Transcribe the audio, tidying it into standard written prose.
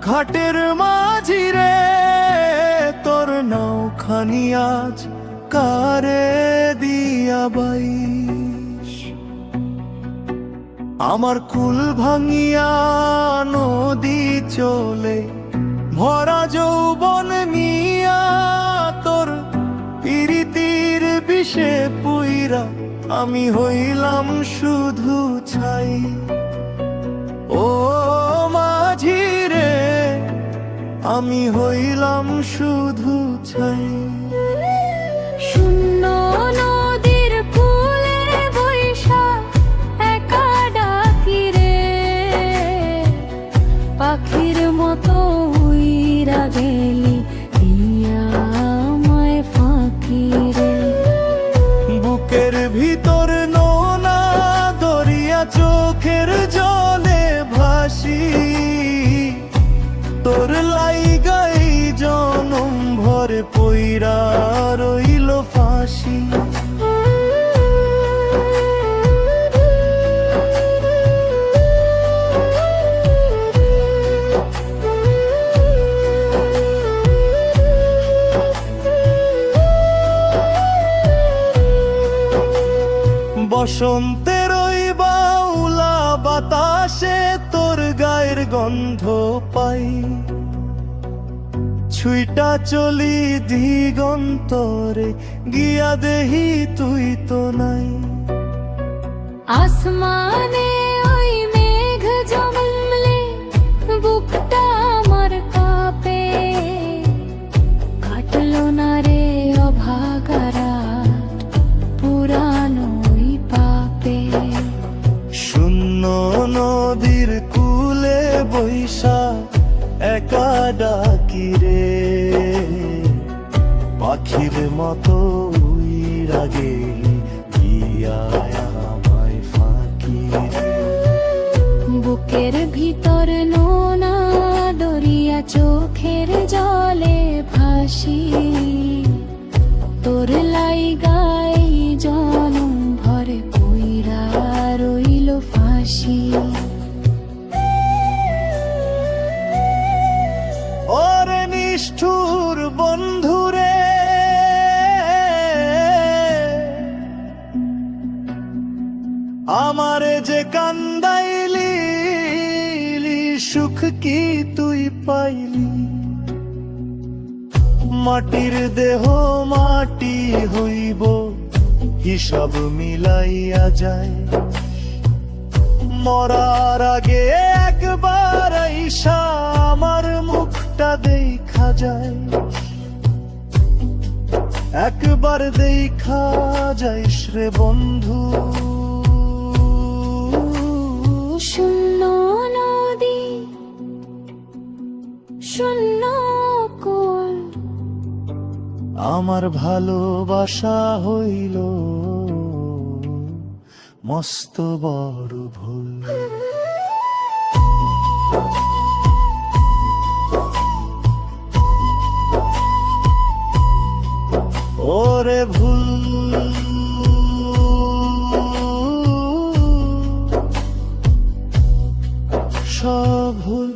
ঘাটের মাঝিরে তোর নৌখানি আজ কারে দিয়া বাইস। আমার কুল ভাঙিয়া নদী চলে ভরা যৌবন নিয়া, তোর পিরিতির বিষে পুইরা আমি হইলাম শুধু ছাই। ও মাঝি রে, আমি হইলাম শুধু ছাই। শূন্য নদীর কূলে বৈশা একা ডাকি রে, পাখির মতো উইরা গেলি দিয়া আমায় ফাঁকি রে। বুকের ভিতর নোনা দরিয়া চোখের জলে ভাসি, তোর লাইগাই জনম ভরে পইরা রইল ফাঁসি। বসন্তের ওই বাউলা বাতাসে তোর গায়ের গন্ধ পাই, ছুইটা চলি দিগন্তরে গিয়া দেহি তুই তো নাই। আসমানে ওই মেঘ জমলে বুকটা আমার কাঁপে, কাটলো না রে অভাগারা পুরানো পাপে। শূন্য নদীর কূলে বৈশা একা ডাকি রে, পাখির মতো উইরা গেলি দিয়া আমায় ফাঁকি রে। বুকের ভিতর নোনা দরিয়া চোখের জলে ভাসি, তোর লাইগাই জনম ভরে পইরা রইল ফাঁসি। ওরে নিষ্ঠুর বন্ধুরে, আমারে যে কান্দাইলি, সুখ কি তুই পাইলি? মাটির দেহ মাটি হইব, হিসাব মিলাইয়া যায়। মরার আগে একবার আইসা আমার মুখটা দেখা যায়, একবার দেখা যাইস রে বন্ধু। শূন্য নদী শূন্য কোল, আমার ভালোবাসা হইল মস্ত বড় ভুল। ওরে ভুল, সব ভুল।